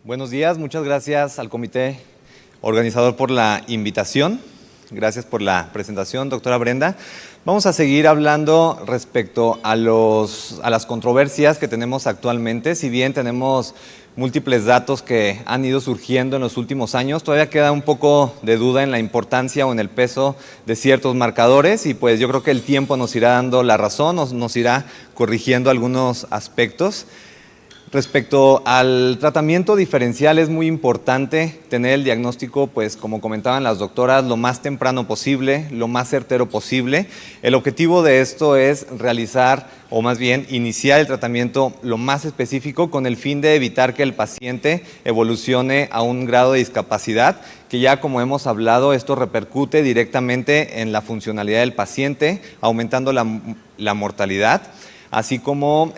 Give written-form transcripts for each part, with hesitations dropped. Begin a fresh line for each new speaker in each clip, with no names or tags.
Buenos días, muchas gracias al comité organizador por la invitación. Gracias por la presentación, doctora Brenda. Vamos a seguir hablando respecto a las controversias que tenemos actualmente. Si bien tenemos múltiples datos que han ido surgiendo en los últimos años, todavía queda un poco de duda en la importancia o en el peso de ciertos marcadores y pues yo creo que el tiempo nos irá dando la razón, nos irá corrigiendo algunos aspectos. Respecto al tratamiento diferencial, es muy importante tener el diagnóstico, pues como comentaban las doctoras, lo más temprano posible, lo más certero posible. El objetivo de esto es realizar, o más bien iniciar el tratamiento lo más específico con el fin de evitar que el paciente evolucione a un grado de discapacidad, que ya como hemos hablado, esto repercute directamente en la funcionalidad del paciente, aumentando la mortalidad, así como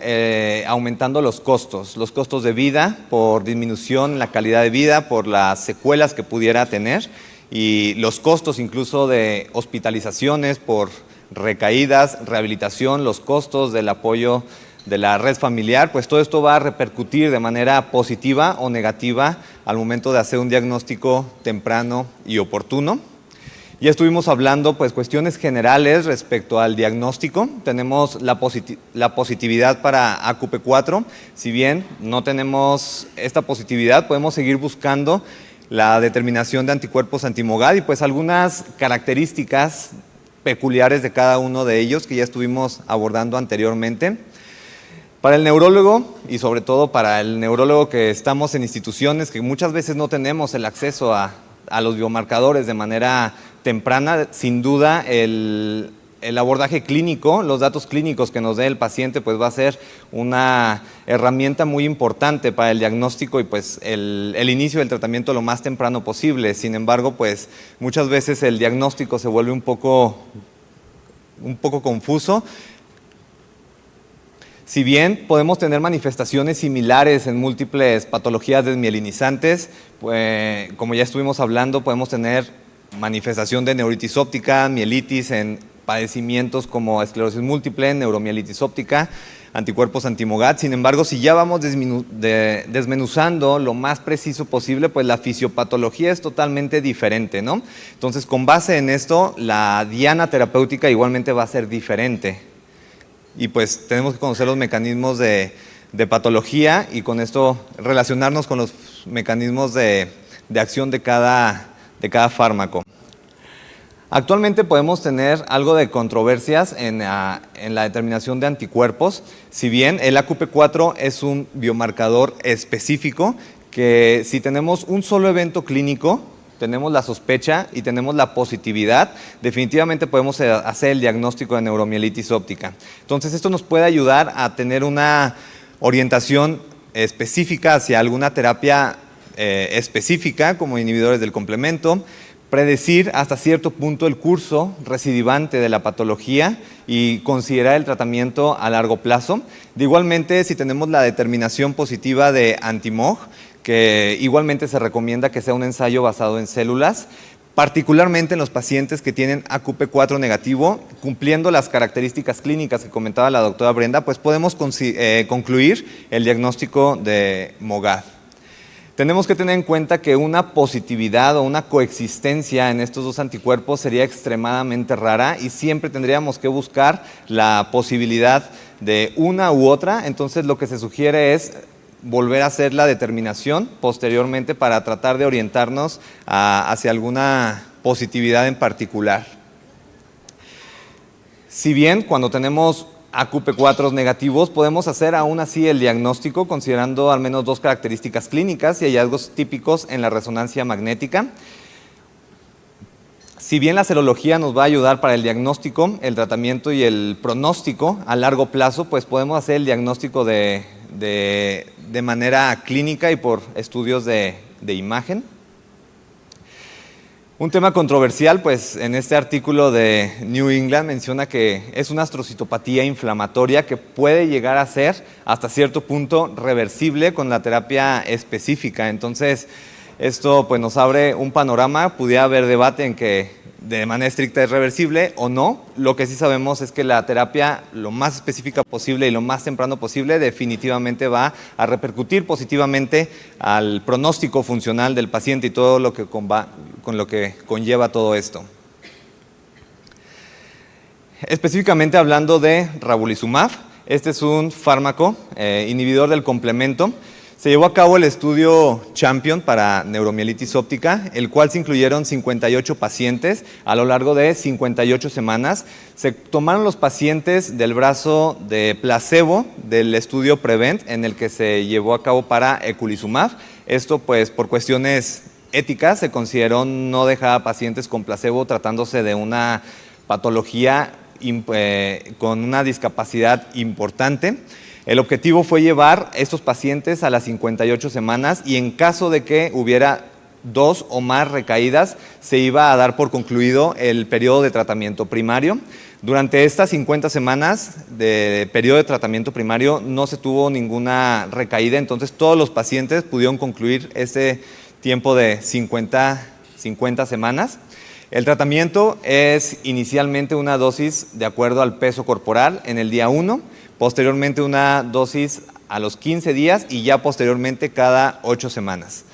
aumentando los costos de vida por disminución en la calidad de vida, por las secuelas que pudiera tener y los costos incluso de hospitalizaciones por recaídas, rehabilitación, los costos del apoyo de la red familiar, pues todo esto va a repercutir de manera positiva o negativa al momento de hacer un diagnóstico temprano y oportuno. Ya estuvimos hablando pues cuestiones generales respecto al diagnóstico. Tenemos la positividad para AQP4. Si bien no tenemos esta positividad, podemos seguir buscando la determinación de anticuerpos anti-MOGAD y pues algunas características peculiares de cada uno de ellos que ya estuvimos abordando anteriormente. Para el neurólogo y sobre todo para el neurólogo que estamos en instituciones que muchas veces no tenemos el acceso a los biomarcadores de manera temprana, sin duda el abordaje clínico, los datos clínicos que nos dé el paciente pues va a ser una herramienta muy importante para el diagnóstico y pues el inicio del tratamiento lo más temprano posible. Sin embargo, pues muchas veces el diagnóstico se vuelve un poco confuso. Si bien podemos tener manifestaciones similares en múltiples patologías desmielinizantes, pues, como ya estuvimos hablando, podemos tener manifestación de neuritis óptica, mielitis en padecimientos como esclerosis múltiple, neuromielitis óptica, anticuerpos anti-MOGAD. Sin embargo, si ya vamos desmenuzando lo más preciso posible, pues la fisiopatología es totalmente diferente, ¿no? Entonces, con base en esto, la diana terapéutica igualmente va a ser diferente. Y pues tenemos que conocer los mecanismos de patología y con esto relacionarnos con los mecanismos de acción de cada fármaco. Actualmente podemos tener algo de controversias en la determinación de anticuerpos. Si bien el AQP4 es un biomarcador específico que si tenemos un solo evento clínico, tenemos la sospecha y tenemos la positividad, definitivamente podemos hacer el diagnóstico de neuromielitis óptica. Entonces esto nos puede ayudar a tener una orientación específica hacia alguna terapia específica como inhibidores del complemento, predecir hasta cierto punto el curso recidivante de la patología y considerar el tratamiento a largo plazo. Igualmente, si tenemos la determinación positiva de anti-MOG, que igualmente se recomienda que sea un ensayo basado en células, particularmente en los pacientes que tienen AQP4 negativo, cumpliendo las características clínicas que comentaba la doctora Brenda, pues podemos concluir el diagnóstico de MOGAD. Tenemos que tener en cuenta que una positividad o una coexistencia en estos dos anticuerpos sería extremadamente rara y siempre tendríamos que buscar la posibilidad de una u otra. Entonces lo que se sugiere es volver a hacer la determinación posteriormente para tratar de orientarnos hacia alguna positividad en particular. Si bien cuando tenemos AQP4 negativos podemos hacer aún así el diagnóstico considerando al menos dos características clínicas y hallazgos típicos en la resonancia magnética. Si bien la serología nos va a ayudar para el diagnóstico, el tratamiento y el pronóstico a largo plazo, pues podemos hacer el diagnóstico de manera clínica y por estudios de imagen. Un tema controversial, pues en este artículo de New England menciona que es una astrocitopatía inflamatoria que puede llegar a ser hasta cierto punto reversible con la terapia específica. Entonces, esto pues nos abre un panorama, pudiera haber debate en que de manera estricta es reversible o no. Lo que sí sabemos es que la terapia, lo más específica posible y lo más temprano posible, definitivamente va a repercutir positivamente al pronóstico funcional del paciente y todo lo que con lo que conlleva todo esto. Específicamente hablando de Ravulizumab, este es un fármaco inhibidor del complemento. Se llevó a cabo el estudio Champion para neuromielitis óptica, el cual se incluyeron 58 pacientes a lo largo de 58 semanas. Se tomaron los pacientes del brazo de placebo del estudio Prevent, en el que se llevó a cabo para Eculizumab. Esto, pues, por cuestiones éticas, se consideró no dejar a pacientes con placebo tratándose de una patología con una discapacidad importante. El objetivo fue llevar estos pacientes a las 58 semanas y en caso de que hubiera 2 o más recaídas, se iba a dar por concluido el periodo de tratamiento primario. Durante estas 50 semanas de periodo de tratamiento primario no se tuvo ninguna recaída, entonces todos los pacientes pudieron concluir este tiempo de 50 semanas. El tratamiento es inicialmente una dosis de acuerdo al peso corporal en el día 1, posteriormente una dosis a los 15 días y ya posteriormente cada 8 semanas.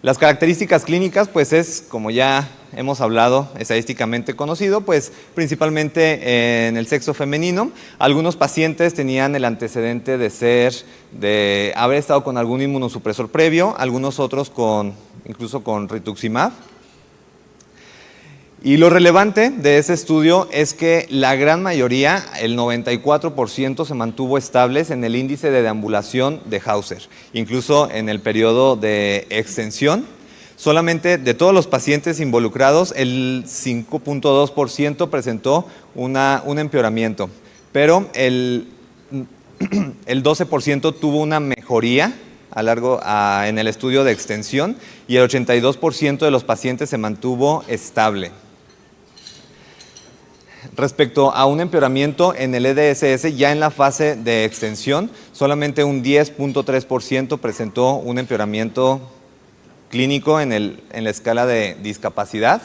Las características clínicas, pues es, como ya hemos hablado, estadísticamente conocido, pues principalmente en el sexo femenino. Algunos pacientes tenían el antecedente de haber estado con algún inmunosupresor previo, algunos otros incluso con rituximab. Y lo relevante de ese estudio es que la gran mayoría, el 94%, se mantuvo estables en el índice de deambulación de Hauser, incluso en el periodo de extensión. Solamente de todos los pacientes involucrados, el 5.2% presentó un empeoramiento, pero el 12% tuvo una mejoría en el estudio de extensión y el 82% de los pacientes se mantuvo estable. Respecto a un empeoramiento en el EDSS, ya en la fase de extensión, solamente un 10.3% presentó un empeoramiento clínico en la escala de discapacidad.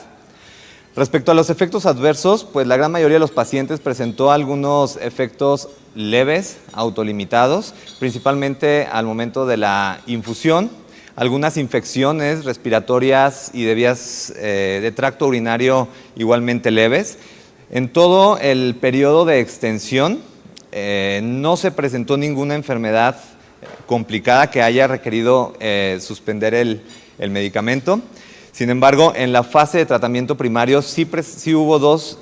Respecto a los efectos adversos, pues la gran mayoría de los pacientes presentó algunos efectos leves, autolimitados, principalmente al momento de la infusión, algunas infecciones respiratorias y de vías de tracto urinario igualmente leves. En todo el periodo de extensión no se presentó ninguna enfermedad complicada que haya requerido suspender el medicamento. Sin embargo, en la fase de tratamiento primario sí hubo dos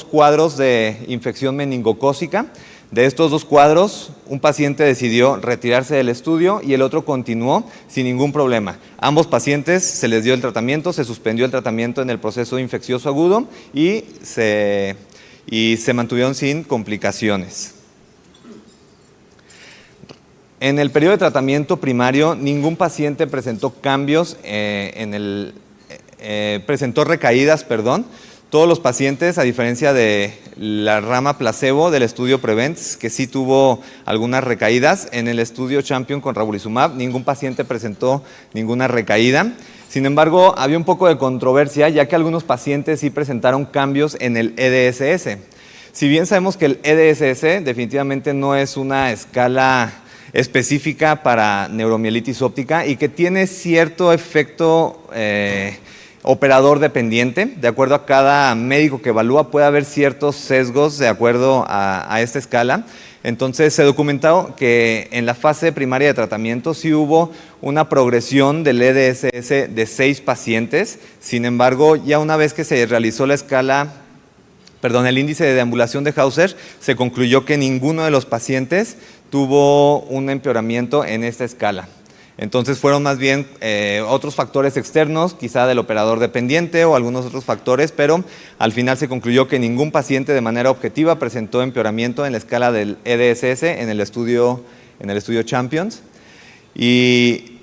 cuadros de infección meningocócica. De estos 2 cuadros, un paciente decidió retirarse del estudio y el otro continuó sin ningún problema. Ambos pacientes se les dio el tratamiento, se suspendió el tratamiento en el proceso infeccioso agudo y se mantuvieron sin complicaciones. En el periodo de tratamiento primario, ningún paciente presentó presentó recaídas, Todos los pacientes, a diferencia de la rama placebo del estudio Prevent, que sí tuvo algunas recaídas, en el estudio Champion con Ravulizumab, ningún paciente presentó ninguna recaída. Sin embargo, había un poco de controversia, ya que algunos pacientes sí presentaron cambios en el EDSS. Si bien sabemos que el EDSS definitivamente no es una escala específica para neuromielitis óptica y que tiene cierto efecto operador dependiente, de acuerdo a cada médico que evalúa, puede haber ciertos sesgos de acuerdo a esta escala. Entonces se documentó que en la fase primaria de tratamiento sí hubo una progresión del EDSS de 6 pacientes. Sin embargo, ya una vez que se realizó el índice de deambulación de Hauser, se concluyó que ninguno de los pacientes tuvo un empeoramiento en esta escala. Entonces fueron más bien otros factores externos, quizá del operador dependiente o algunos otros factores, pero al final se concluyó que ningún paciente de manera objetiva presentó empeoramiento en la escala del EDSS en el estudio Champions. Y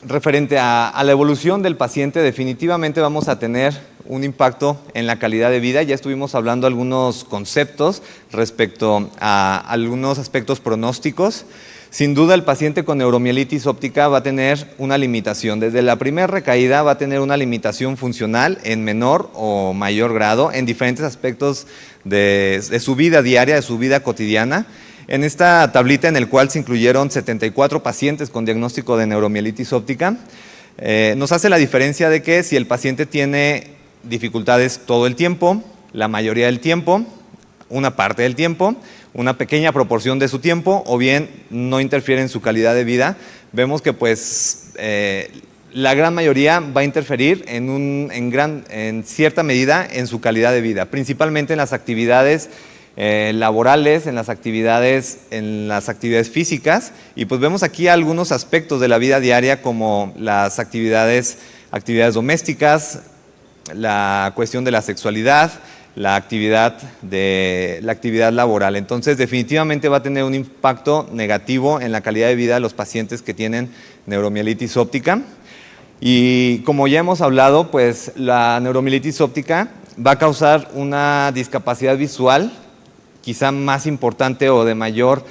referente a la evolución del paciente, definitivamente vamos a tener un impacto en la calidad de vida. Ya estuvimos hablando algunos conceptos respecto a algunos aspectos pronósticos. Sin duda, el paciente con neuromielitis óptica va a tener una limitación. Desde la primera recaída va a tener una limitación funcional en menor o mayor grado en diferentes aspectos de su vida diaria, de su vida cotidiana. En esta tablita en la cual se incluyeron 74 pacientes con diagnóstico de neuromielitis óptica, nos hace la diferencia de que si el paciente tiene dificultades todo el tiempo, la mayoría del tiempo, una parte del tiempo, una pequeña proporción de su tiempo, o bien no interfiere en su calidad de vida, vemos que pues la gran mayoría va a interferir en cierta medida en su calidad de vida, principalmente en las actividades laborales, en las actividades físicas, y pues vemos aquí algunos aspectos de la vida diaria como las actividades domésticas, la cuestión de la sexualidad, la actividad laboral. Entonces, definitivamente va a tener un impacto negativo en la calidad de vida de los pacientes que tienen neuromielitis óptica. Y como ya hemos hablado, pues la neuromielitis óptica va a causar una discapacidad visual, quizá más importante o de mayor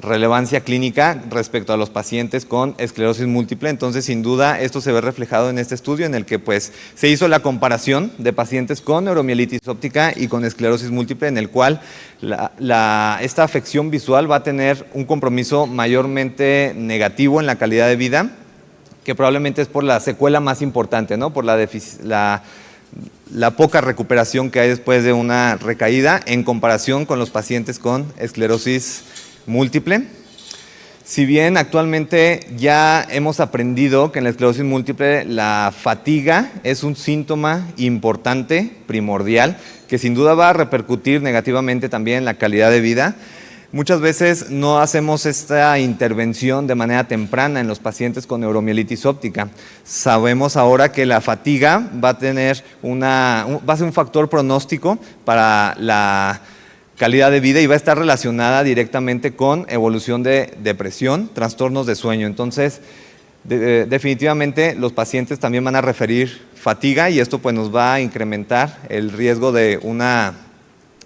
relevancia clínica respecto a los pacientes con esclerosis múltiple. Entonces, sin duda, esto se ve reflejado en este estudio en el que pues, se hizo la comparación de pacientes con neuromielitis óptica y con esclerosis múltiple, en el cual esta afección visual va a tener un compromiso mayormente negativo en la calidad de vida, que probablemente es por la secuela más importante, ¿no? Por la poca recuperación que hay después de una recaída en comparación con los pacientes con esclerosis múltiple. Si bien actualmente ya hemos aprendido que en la esclerosis múltiple la fatiga es un síntoma importante, primordial, que sin duda va a repercutir negativamente también en la calidad de vida, muchas veces no hacemos esta intervención de manera temprana en los pacientes con neuromielitis óptica. Sabemos ahora que la fatiga va a ser un factor pronóstico para la calidad de vida y va a estar relacionada directamente con evolución de depresión, trastornos de sueño. Entonces, definitivamente los pacientes también van a referir fatiga y esto pues nos va a incrementar el riesgo de una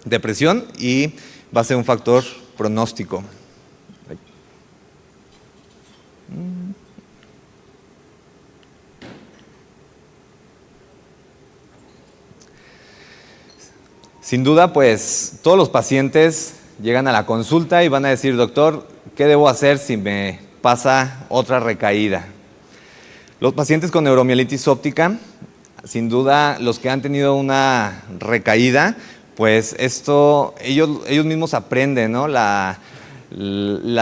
depresión y va a ser un factor pronóstico. Sin duda, pues todos los pacientes llegan a la consulta y van a decir, doctor, ¿qué debo hacer si me pasa otra recaída? Los pacientes con neuromielitis óptica, sin duda, los que han tenido una recaída, pues ellos mismos aprenden, ¿no? La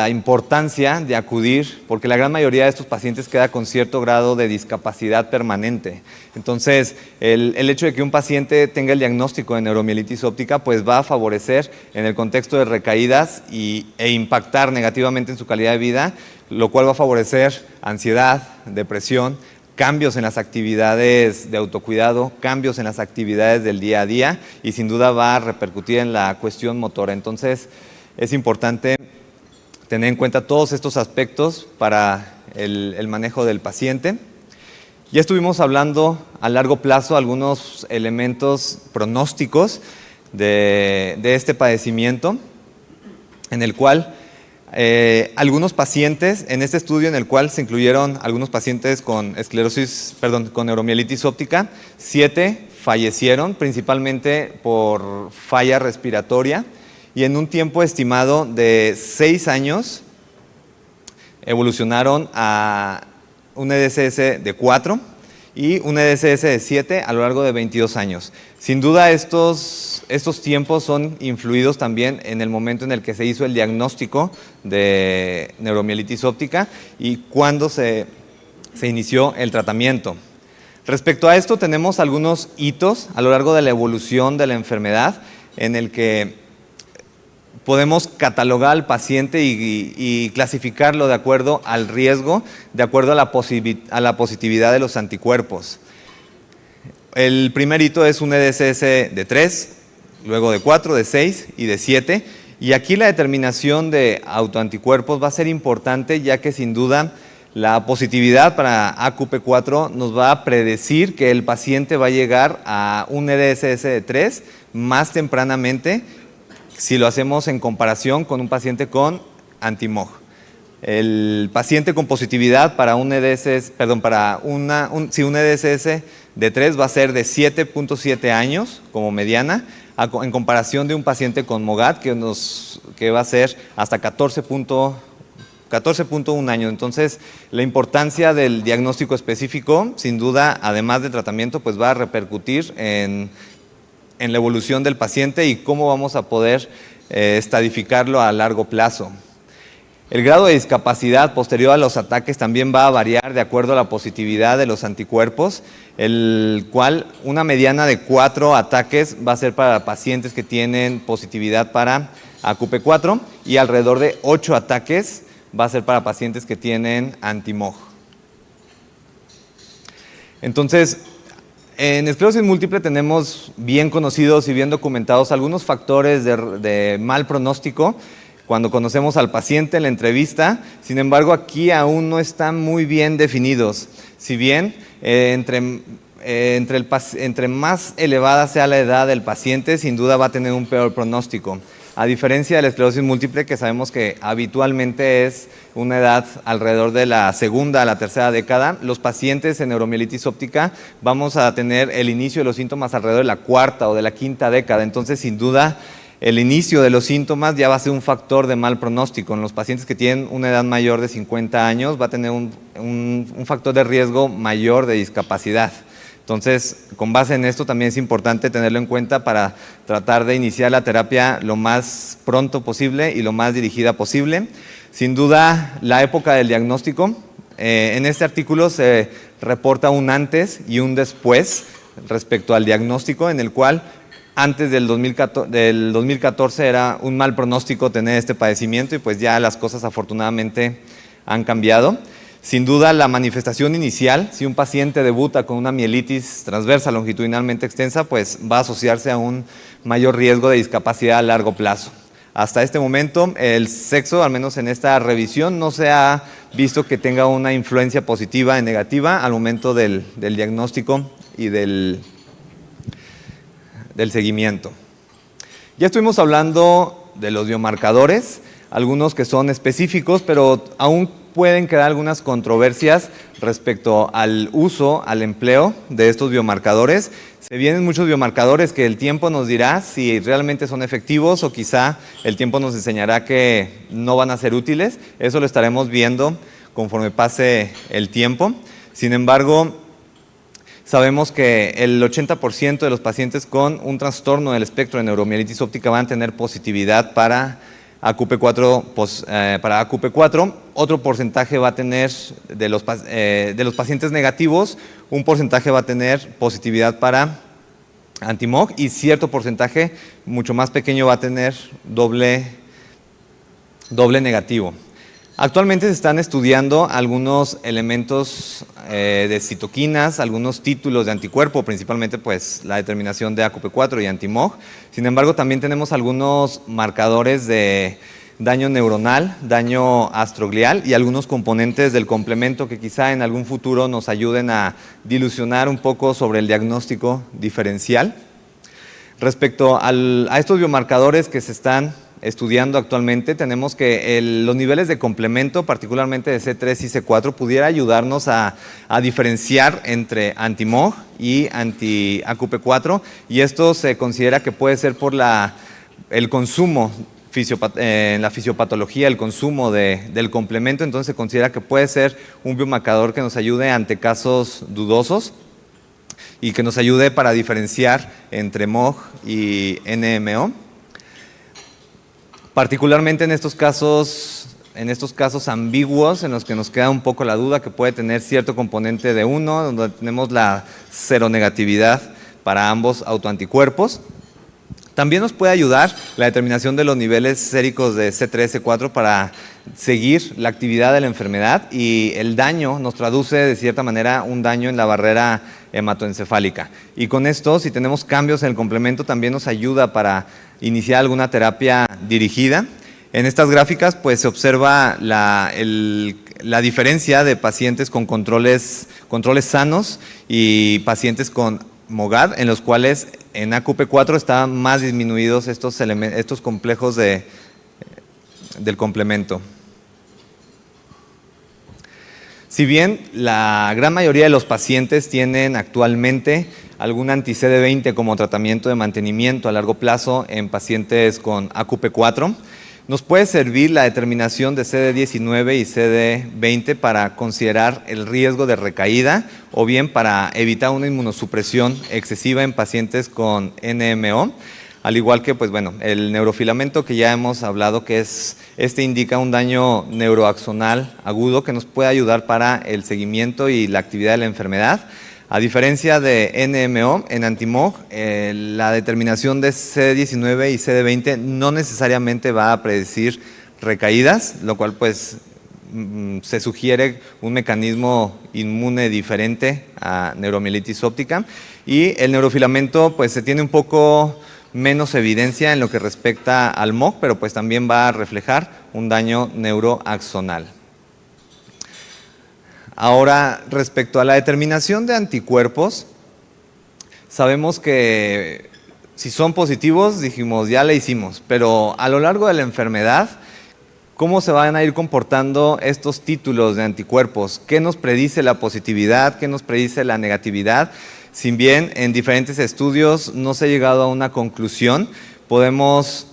importancia de acudir, porque la gran mayoría de estos pacientes queda con cierto grado de discapacidad permanente. Entonces, el hecho de que un paciente tenga el diagnóstico de neuromielitis óptica, pues va a favorecer en el contexto de recaídas e impactar negativamente en su calidad de vida, lo cual va a favorecer ansiedad, depresión, cambios en las actividades de autocuidado, cambios en las actividades del día a día y sin duda va a repercutir en la cuestión motora. Entonces, es importante tener en cuenta todos estos aspectos para el manejo del paciente. Ya estuvimos hablando a largo plazo algunos elementos pronósticos de este padecimiento, en el cual algunos pacientes, en este estudio en el cual se incluyeron algunos pacientes con con neuromielitis óptica, 7 fallecieron principalmente por falla respiratoria y en un tiempo estimado de 6 años evolucionaron a un EDSS de 4 y un EDSS de 7 a lo largo de 22 años. Sin duda estos tiempos son influidos también en el momento en el que se hizo el diagnóstico de neuromielitis óptica y cuando se inició el tratamiento. Respecto a esto tenemos algunos hitos a lo largo de la evolución de la enfermedad en el que podemos catalogar al paciente y clasificarlo de acuerdo al riesgo, de acuerdo a la positividad de los anticuerpos. El primer hito es un EDSS de 3, luego de 4, de 6 y de 7. Y aquí la determinación de autoanticuerpos va a ser importante, ya que sin duda la positividad para AQP4 nos va a predecir que el paciente va a llegar a un EDSS de 3 más tempranamente si lo hacemos en comparación con un paciente con anti-MOG. El paciente con positividad para un EDSS, perdón, para un EDSS de 3 va a ser de 7.7 años como mediana, en comparación de un paciente con MOGAD que va a ser hasta 14.1 años. Entonces, la importancia del diagnóstico específico, sin duda, además del tratamiento, pues va a repercutir en la evolución del paciente y cómo vamos a poder estadificarlo a largo plazo. El grado de discapacidad posterior a los ataques también va a variar de acuerdo a la positividad de los anticuerpos, el cual una mediana de 4 ataques va a ser para pacientes que tienen positividad para AQP4 y alrededor de 8 ataques va a ser para pacientes que tienen anti-MOG. Entonces, en esclerosis múltiple tenemos bien conocidos y bien documentados algunos factores de mal pronóstico cuando conocemos al paciente en la entrevista. Sin embargo, aquí aún no están muy bien definidos. Si bien entre más elevada sea la edad del paciente, sin duda va a tener un peor pronóstico. A diferencia de la esclerosis múltiple, que sabemos que habitualmente es una edad alrededor de la segunda a la tercera década, los pacientes en neuromielitis óptica vamos a tener el inicio de los síntomas alrededor de la cuarta o de la quinta década. Entonces, sin duda, el inicio de los síntomas ya va a ser un factor de mal pronóstico. En los pacientes que tienen una edad mayor de 50 años va a tener un factor de riesgo mayor de discapacidad. Entonces, con base en esto también es importante tenerlo en cuenta para tratar de iniciar la terapia lo más pronto posible y lo más dirigida posible. Sin duda, la época del diagnóstico, en este artículo se reporta un antes y un después respecto al diagnóstico, en el cual antes del 2014 era un mal pronóstico tener este padecimiento y pues ya las cosas afortunadamente han cambiado. Sin duda, la manifestación inicial, si un paciente debuta con una mielitis transversa longitudinalmente extensa, pues va a asociarse a un mayor riesgo de discapacidad a largo plazo. Hasta este momento, el sexo, al menos en esta revisión, no se ha visto que tenga una influencia positiva o negativa al momento del diagnóstico y del seguimiento. Ya estuvimos hablando de los biomarcadores, algunos que son específicos, pero aún pueden quedar algunas controversias respecto al uso, al empleo de estos biomarcadores. Se vienen muchos biomarcadores que el tiempo nos dirá si realmente son efectivos o quizá el tiempo nos enseñará que no van a ser útiles. Eso lo estaremos viendo conforme pase el tiempo. Sin embargo, sabemos que el 80% de los pacientes con un trastorno del espectro de neuromielitis óptica van a tener positividad para AQP4, otro porcentaje va a tener de los pacientes negativos, un porcentaje va a tener positividad para anti-MOG y cierto porcentaje mucho más pequeño va a tener doble negativo. Actualmente se están estudiando algunos elementos de citoquinas, algunos títulos de anticuerpo, principalmente pues la determinación de AQP4 y anti-MOG. Sin embargo, también tenemos algunos marcadores de daño neuronal, daño astroglial y algunos componentes del complemento que quizá en algún futuro nos ayuden a dilucionar un poco sobre el diagnóstico diferencial. Respecto a estos biomarcadores que se están estudiando actualmente, tenemos que los niveles de complemento, particularmente de C3 y C4, pudiera ayudarnos a diferenciar entre anti-MOG y anti-AQP4, y esto se considera que puede ser por el consumo en la fisiopatología, el consumo del complemento. Entonces se considera que puede ser un biomarcador que nos ayude ante casos dudosos y que nos ayude para diferenciar entre MOG y NMO. Particularmente en estos casos ambiguos, en los que nos queda un poco la duda que puede tener cierto componente de 1, donde tenemos la seronegatividad para ambos autoanticuerpos. También nos puede ayudar la determinación de los niveles séricos de C3, C4 para seguir la actividad de la enfermedad, y el daño nos traduce de cierta manera un daño en la barrera hematoencefálica. Y con esto, si tenemos cambios en el complemento, también nos ayuda para iniciar alguna terapia dirigida. En estas gráficas pues se observa la diferencia de pacientes con controles sanos y pacientes con MOGAD, en los cuales en AQP4 están más disminuidos estos complejos del complemento. Si bien la gran mayoría de los pacientes tienen actualmente algún anti-CD20 como tratamiento de mantenimiento a largo plazo en pacientes con AQP4, nos puede servir la determinación de CD19 y CD20 para considerar el riesgo de recaída o bien para evitar una inmunosupresión excesiva en pacientes con NMO. Al igual que el neurofilamento que ya hemos hablado, que indica un daño neuroaxonal agudo que nos puede ayudar para el seguimiento y la actividad de la enfermedad. A diferencia de NMO, en Antimog, la determinación de CD19 y CD20 no necesariamente va a predecir recaídas, lo cual se sugiere un mecanismo inmune diferente a neuromielitis óptica. Y el neurofilamento se tiene un poco menos evidencia en lo que respecta al MOG, pero también va a reflejar un daño neuroaxonal. Ahora, respecto a la determinación de anticuerpos, sabemos que si son positivos, dijimos, ya le hicimos, pero a lo largo de la enfermedad, ¿cómo se van a ir comportando estos títulos de anticuerpos? ¿Qué nos predice la positividad? ¿Qué nos predice la negatividad? Si bien en diferentes estudios no se ha llegado a una conclusión, podemos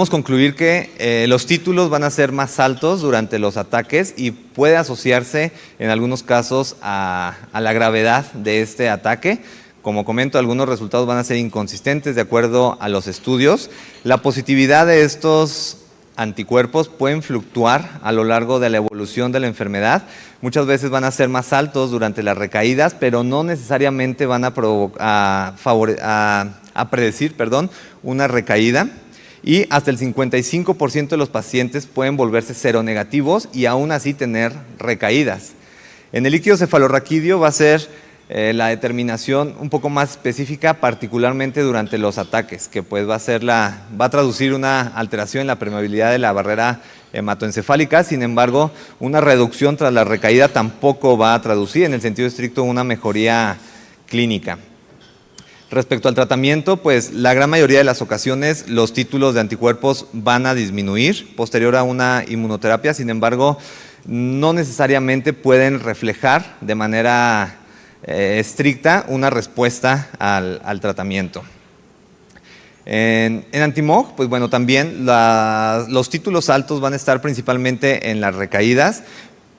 concluir que los títulos van a ser más altos durante los ataques y puede asociarse en algunos casos a la gravedad de este ataque. Como comento, algunos resultados van a ser inconsistentes de acuerdo a los estudios. La positividad de estos anticuerpos pueden fluctuar a lo largo de la evolución de la enfermedad. Muchas veces van a ser más altos durante las recaídas, pero no necesariamente van a predecir una recaída. Y hasta el 55% de los pacientes pueden volverse seronegativos y aún así tener recaídas. En el líquido cefalorraquídeo va a ser la determinación un poco más específica, particularmente durante los ataques, que va a traducir una alteración en la permeabilidad de la barrera hematoencefálica. Sin embargo, una reducción tras la recaída tampoco va a traducir en el sentido estricto una mejoría clínica. Respecto al tratamiento, la gran mayoría de las ocasiones los títulos de anticuerpos van a disminuir posterior a una inmunoterapia. Sin embargo, no necesariamente pueden reflejar de manera estricta una respuesta al tratamiento. En Antimog, también los títulos altos van a estar principalmente en las recaídas,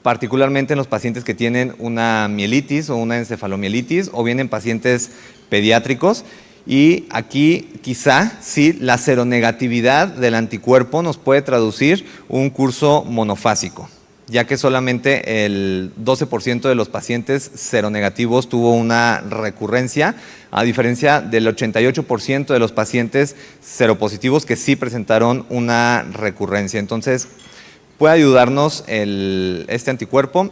particularmente en los pacientes que tienen una mielitis o una encefalomielitis, o bien en pacientes pediátricos. Y aquí quizá sí la seronegatividad del anticuerpo nos puede traducir un curso monofásico, ya que solamente el 12% de los pacientes seronegativos tuvo una recurrencia, a diferencia del 88% de los pacientes seropositivos que sí presentaron una recurrencia. Entonces, puede ayudarnos este anticuerpo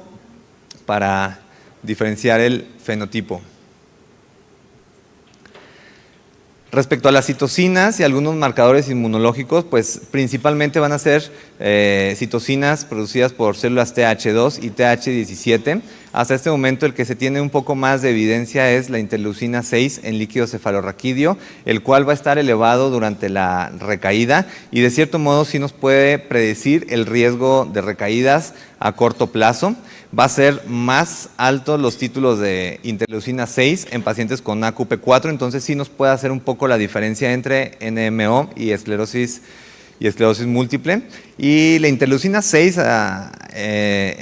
para diferenciar el fenotipo. Respecto a las citocinas y algunos marcadores inmunológicos, principalmente van a ser citocinas producidas por células TH2 y TH17. Hasta este momento el que se tiene un poco más de evidencia es la interleucina 6 en líquido cefalorraquídeo, el cual va a estar elevado durante la recaída y de cierto modo sí nos puede predecir el riesgo de recaídas a corto plazo. Va a ser más alto los títulos de interleucina 6 en pacientes con AQP4, entonces sí nos puede hacer un poco la diferencia entre NMO y esclerosis múltiple. Y la interleucina 6,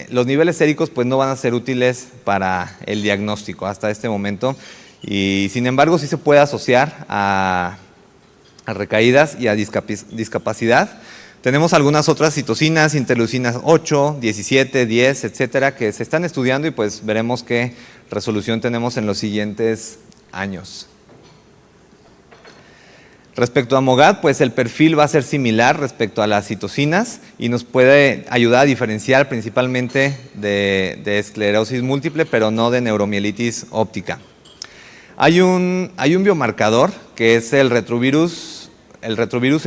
los niveles séricos no van a ser útiles para el diagnóstico hasta este momento, y sin embargo sí se puede asociar a recaídas y a discapacidad. Tenemos algunas otras citocinas, interleucinas 8, 17, 10, etcétera, que se están estudiando y veremos qué resolución tenemos en los siguientes años. Respecto a MOGAD, el perfil va a ser similar respecto a las citocinas y nos puede ayudar a diferenciar principalmente de esclerosis múltiple, pero no de neuromielitis óptica. Hay un biomarcador que es el retrovirus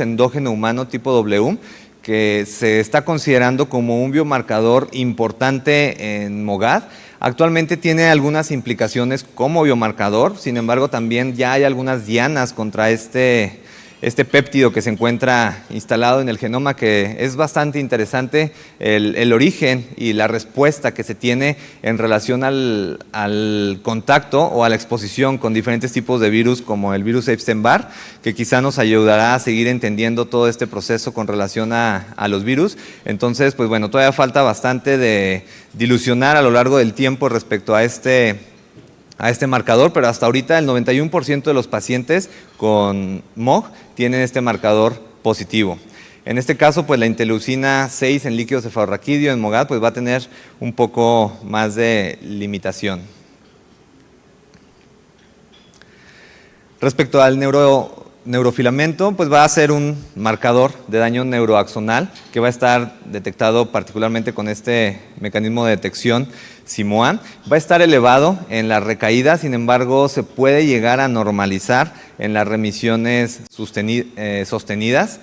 endógeno humano tipo W, que se está considerando como un biomarcador importante en MOGAD. Actualmente tiene algunas implicaciones como biomarcador, sin embargo también ya hay algunas dianas contra este este péptido que se encuentra instalado en el genoma, que es bastante interesante el origen y la respuesta que se tiene en relación al contacto o a la exposición con diferentes tipos de virus, como el virus Epstein-Barr, que quizá nos ayudará a seguir entendiendo todo este proceso con relación a los virus. Entonces, pues bueno, todavía falta bastante de dilucionar a lo largo del tiempo respecto a este marcador, pero hasta ahorita el 91% de los pacientes con MOG tienen este marcador positivo. En este caso, pues la interleucina 6 en líquido cefalorraquídeo en MOGAD pues va a tener un poco más de limitación. Respecto al neurofilamento, pues va a ser un marcador de daño neuroaxonal que va a estar detectado particularmente con este mecanismo de detección SIMOA. Va a estar elevado en las recaídas, sin embargo se puede llegar a normalizar en las remisiones sostenidas.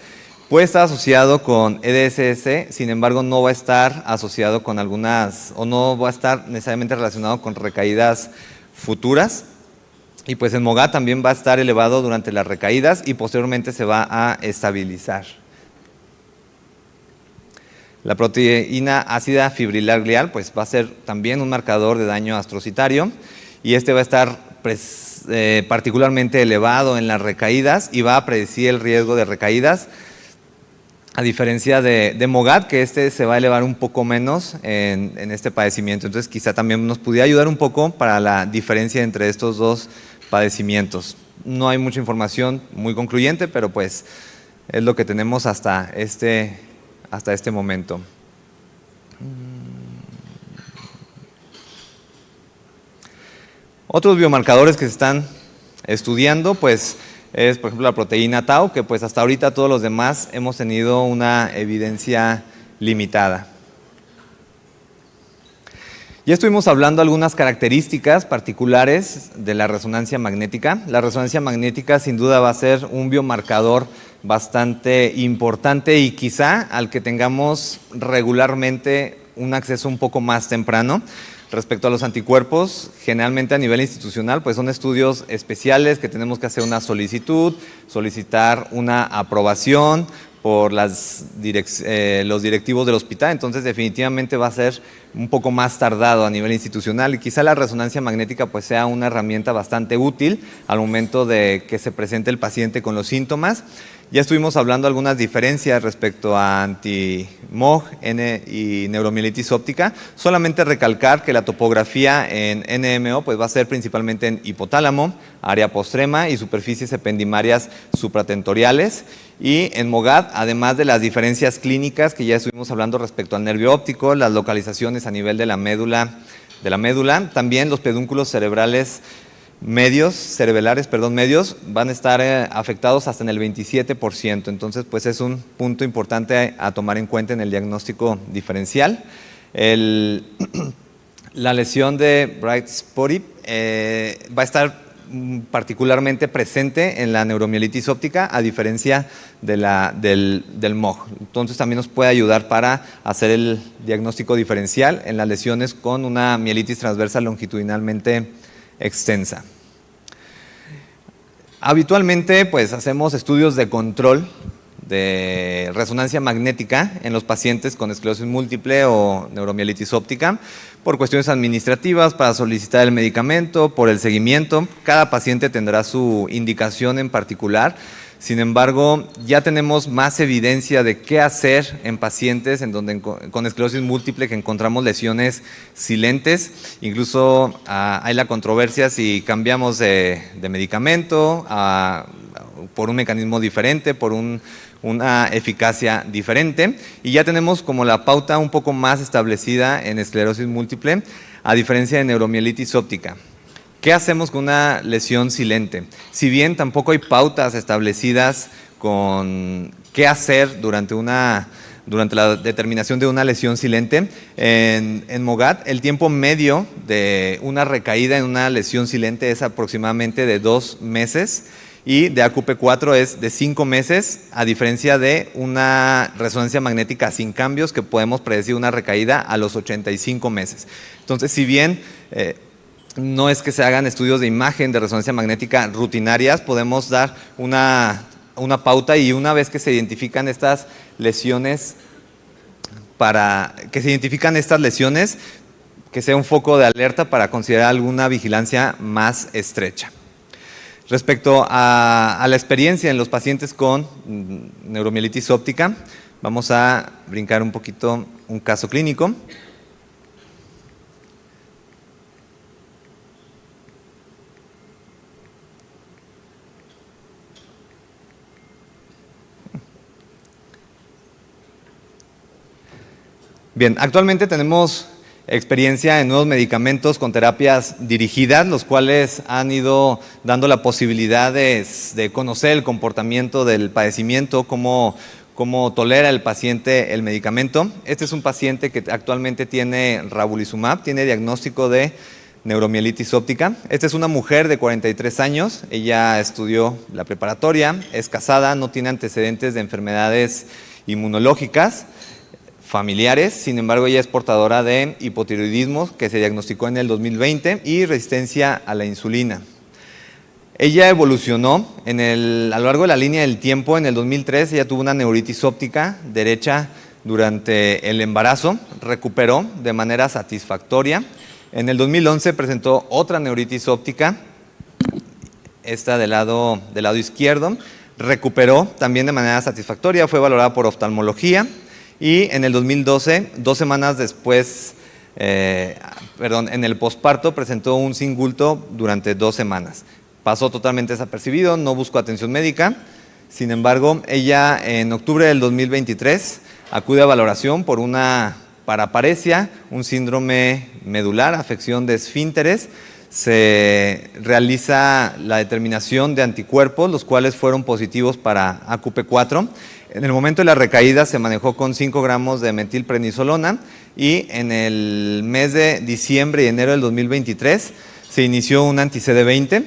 Puede estar asociado con EDSS, sin embargo no va a estar asociado con no va a estar necesariamente relacionado con recaídas futuras. Y pues el MOGAD también va a estar elevado durante las recaídas y posteriormente se va a estabilizar. La proteína ácida fibrilar glial pues va a ser también un marcador de daño astrocitario y este va a estar particularmente elevado en las recaídas y va a predecir el riesgo de recaídas, a diferencia de MOGAD, que se va a elevar un poco menos en este padecimiento. Entonces quizá también nos pudiera ayudar un poco para la diferencia entre estos dos padecimientos. No hay mucha información muy concluyente, pero pues es lo que tenemos hasta este momento. Otros biomarcadores que se están estudiando, pues es por ejemplo la proteína tau, que pues hasta ahorita todos los demás hemos tenido una evidencia limitada. Ya estuvimos hablando de algunas características particulares de la resonancia magnética. La resonancia magnética sin duda va a ser un biomarcador bastante importante y quizá al que tengamos regularmente un acceso un poco más temprano. Respecto a los anticuerpos, generalmente a nivel institucional, pues son estudios especiales que tenemos que hacer una solicitud, solicitar una aprobación por los directivos del hospital, entonces definitivamente va a ser un poco más tardado a nivel institucional y quizá la resonancia magnética pues sea una herramienta bastante útil al momento de que se presente el paciente con los síntomas. Ya estuvimos hablando de algunas diferencias respecto a anti-MOG y neuromielitis óptica. Solamente recalcar que la topografía en NMO pues va a ser principalmente en hipotálamo, área postrema y superficies ependimarias supratentoriales. Y en MOGAD, además de las diferencias clínicas que ya estuvimos hablando respecto al nervio óptico, las localizaciones a nivel de la médula, también los pedúnculos cerebrales medios van a estar afectados hasta en el 27%. Entonces, pues es un punto importante a tomar en cuenta en el diagnóstico diferencial. La lesión de Bright Spotty va a estar particularmente presente en la neuromielitis óptica, a diferencia del MOG. Entonces también nos puede ayudar para hacer el diagnóstico diferencial en las lesiones con una mielitis transversa longitudinalmente extensa. Habitualmente pues hacemos estudios de control de resonancia magnética en los pacientes con esclerosis múltiple o neuromielitis óptica por cuestiones administrativas, para solicitar el medicamento, por el seguimiento. Cada paciente tendrá su indicación en particular. Sin embargo, ya tenemos más evidencia de qué hacer en pacientes en donde con esclerosis múltiple que encontramos lesiones silentes. Incluso hay la controversia si cambiamos de medicamento por un mecanismo diferente, por una eficacia diferente, y ya tenemos como la pauta un poco más establecida en esclerosis múltiple, a diferencia de neuromielitis óptica. ¿Qué hacemos con una lesión silente? Si bien tampoco hay pautas establecidas con qué hacer durante la determinación de una lesión silente, en MOGAD el tiempo medio de una recaída en una lesión silente es aproximadamente de 2 meses, y de AQP4 es de 5 meses, a diferencia de una resonancia magnética sin cambios que podemos predecir una recaída a los 85 meses. Entonces, si bien no es que se hagan estudios de imagen de resonancia magnética rutinarias, podemos dar una una pauta, y una vez que se identifican estas lesiones, que sea un foco de alerta para considerar alguna vigilancia más estrecha. Respecto a la experiencia en los pacientes con neuromielitis óptica, vamos a brincar un poquito un caso clínico. Bien, actualmente tenemos experiencia en nuevos medicamentos con terapias dirigidas, los cuales han ido dando la posibilidad de conocer el comportamiento del padecimiento, cómo tolera el paciente el medicamento. Este es un paciente que actualmente tiene ravulizumab, tiene diagnóstico de neuromielitis óptica. Esta es una mujer de 43 años, ella estudió la preparatoria, es casada, no tiene antecedentes de enfermedades inmunológicas familiares, sin embargo ella es portadora de hipotiroidismo que se diagnosticó en el 2020 y resistencia a la insulina. Ella evolucionó a lo largo de la línea del tiempo. En el 2003 ella tuvo una neuritis óptica derecha durante el embarazo, recuperó de manera satisfactoria. En el 2011 presentó otra neuritis óptica, esta del lado izquierdo, recuperó también de manera satisfactoria, fue valorada por oftalmología. Y en el 2012, 2 semanas después, en el posparto, presentó un singulto durante 2 semanas. Pasó totalmente desapercibido, no buscó atención médica. Sin embargo, ella en octubre del 2023 acude a valoración por una paraparesia, un síndrome medular, afección de esfínteres. Se realiza la determinación de anticuerpos, los cuales fueron positivos para AQP4. En el momento de la recaída se manejó con 5 gramos de metilprednisolona y en el mes de diciembre y enero del 2023 se inició un anti-CD20.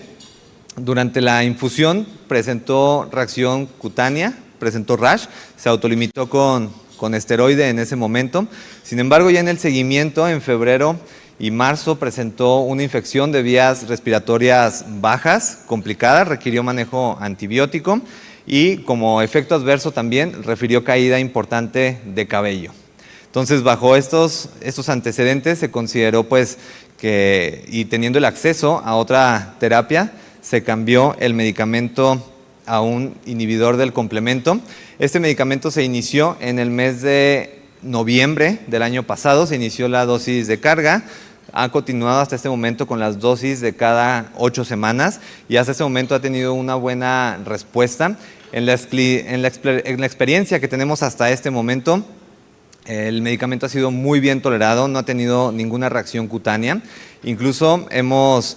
Durante la infusión presentó reacción cutánea, presentó rash, se autolimitó con esteroide en ese momento. Sin embargo, ya en el seguimiento, en febrero y marzo, presentó una infección de vías respiratorias bajas, complicada, requirió manejo antibiótico. Y como efecto adverso también refirió caída importante de cabello. Entonces, bajo estos antecedentes se consideró pues que, y teniendo el acceso a otra terapia, se cambió el medicamento a un inhibidor del complemento. Este medicamento se inició en el mes de noviembre del año pasado, se inició la dosis de carga. Ha continuado hasta este momento con las dosis de cada 8 semanas y hasta este momento ha tenido una buena respuesta. En la experiencia que tenemos hasta este momento, el medicamento ha sido muy bien tolerado, no ha tenido ninguna reacción cutánea. Incluso hemos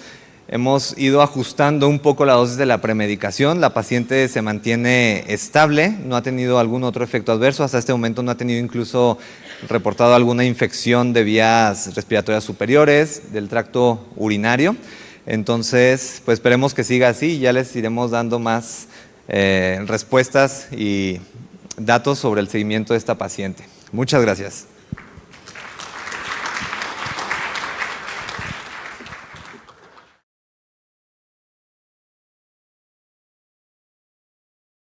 ido ajustando un poco la dosis de la premedicación. La paciente se mantiene estable, no ha tenido algún otro efecto adverso. Hasta este momento no ha tenido incluso reportado alguna infección de vías respiratorias superiores, del tracto urinario. Entonces, pues esperemos que siga así y ya les iremos dando más respuestas y datos sobre el seguimiento de esta paciente. Muchas gracias.